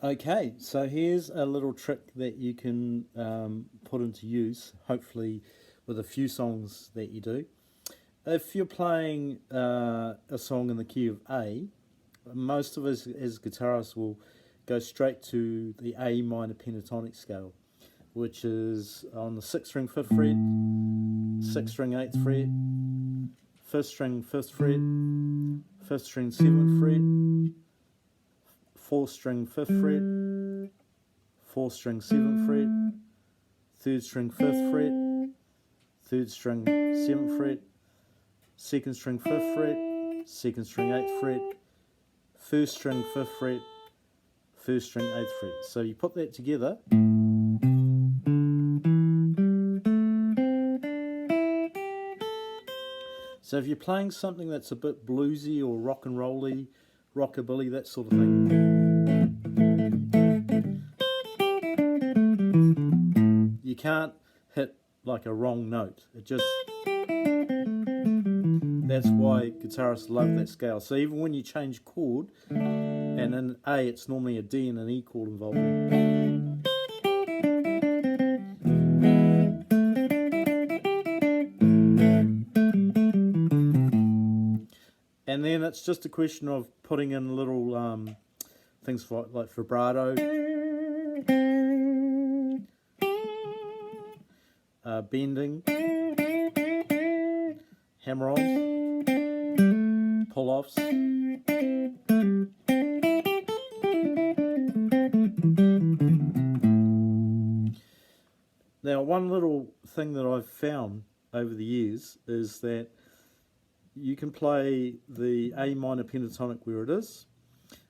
Okay, so here's a little trick that you can put into use, hopefully with a few songs that you do. If you're playing a song in the key of A, most of us as guitarists will go straight to the A minor pentatonic scale, which is on the 6th string 5th fret, 6th string 8th fret, 1st string 5th fret, 1st string 7th fret, 4th string 5th fret, 4th string 7th fret, 3rd string 5th fret, 3rd string 7th fret, 2nd string 5th fret, 2nd string 8th fret, 1st string 5th fret, 1st string 8th fret. So you put that together. So if you're playing something that's a bit bluesy or rock and rolly, rockabilly, that sort of thing, you can't hit like a wrong note. That's why guitarists love that scale. So even when you change chord, and in A it's normally a D and an E chord involved. And then it's just a question of putting in little things like vibrato, bending, hammer-ons, pull-offs. Now, one little thing that I've found over the years is that you can play the A minor pentatonic where it is.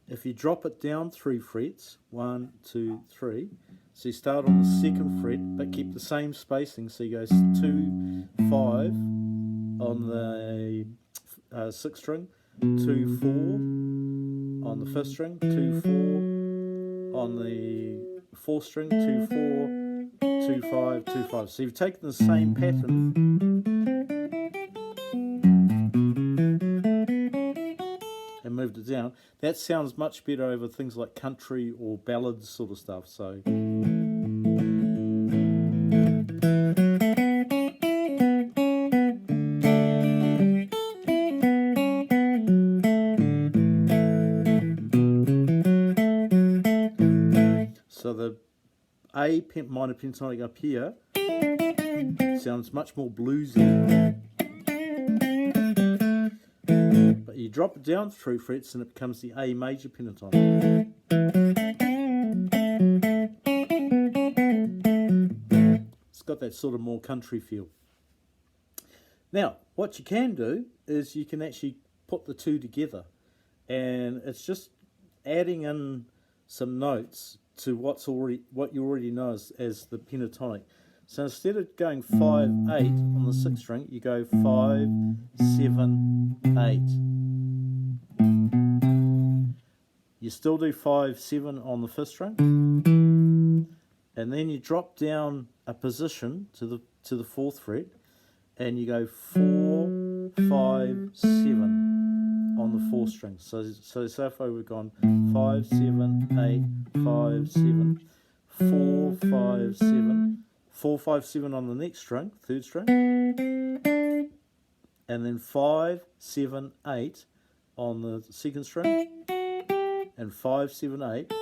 If you drop it down 3 frets, 1, 2, 3, so you start on the 2nd fret but keep the same spacing, so you go 2, 5 on the 6th string, 2, 4 on the 5th string, 2, 4 on the 4th string, 2, 4, 2, 5, 2, 5. So you've taken the same pattern and moved it down. That sounds much better over things like country or ballads sort of stuff. So the A minor pentatonic up here sounds much more bluesy. But you drop it down 3 frets and it becomes the A major pentatonic. It's got that sort of more country feel. Now, what you can do is you can actually put the two together, and it's just adding in some notes to what you already know as the pentatonic. So instead of going 5, 8 on the 6th string, you go 5, 7, 8. You still do 5, 7 on the 5th string, and then you drop down a position to the 4th fret, and you go 4, 5, 7 on the 4th string. So far we've gone 5, 7, 8, 5, 7, 4, 5, 7, 4, 5, 7 on the next string, 3rd string, and then 5, 7, 8 on the 2nd string, and 5, 7, 8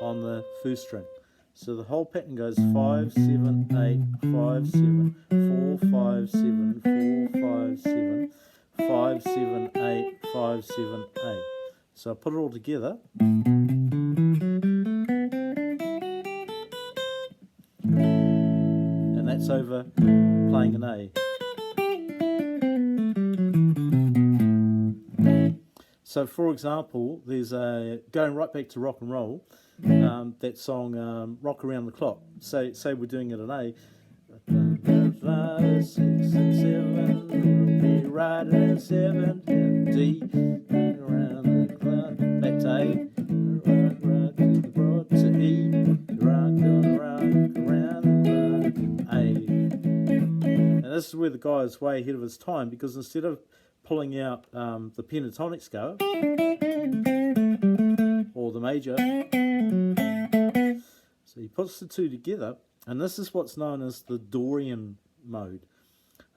on the 1st string. So the whole pattern goes 5, 7, 8, 5, 7, 4, 5, 7, 4, 5, 7, 5, 7, 8, 5, 7, 8. So I put it all together. And that's over playing an A. So for example, there's going right back to rock and roll, that song Rock Around the Clock. Say we're doing it in A. 5, 6, and 7, be right in 7, and D, around the clock, back to A, rock to the broad, to E, rock around the clock, A. And this is where the guy is way ahead of his time, because instead of pulling out the pentatonic scale, or the major. So he puts the two together, and this is what's known as the Dorian mode.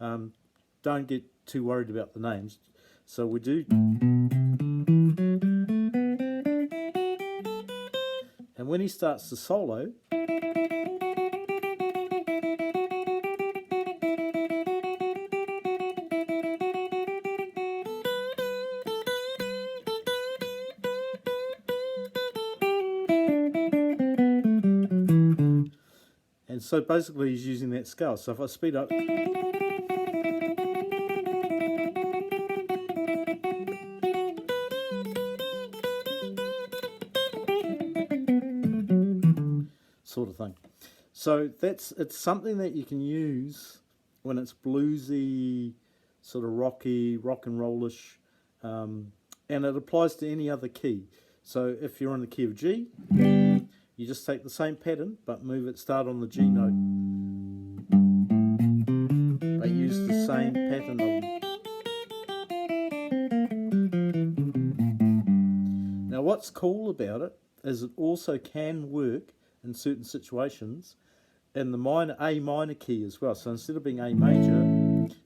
Don't get too worried about the names. So we do, and when he starts the solo, and so basically he's using that scale. So if I speed up, sort of thing. So it's something that you can use when it's bluesy, sort of rocky, rock and rollish, and it applies to any other key. So if you're in the key of G, you just take the same pattern but start on the G note, but use the same pattern of. Now what's cool about it is it also can work in certain situations in the A minor key as well. So instead of being A major,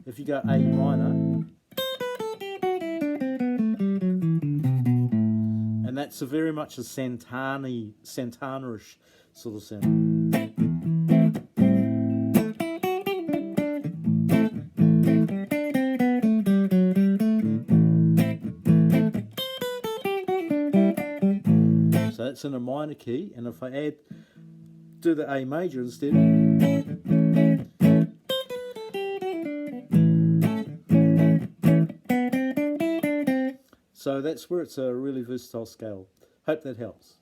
if you go A minor, and that's very much a Santana-ish sort of sound. So that's in a minor key, and if I do the A major instead, so that's where it's a really versatile scale. Hope that helps.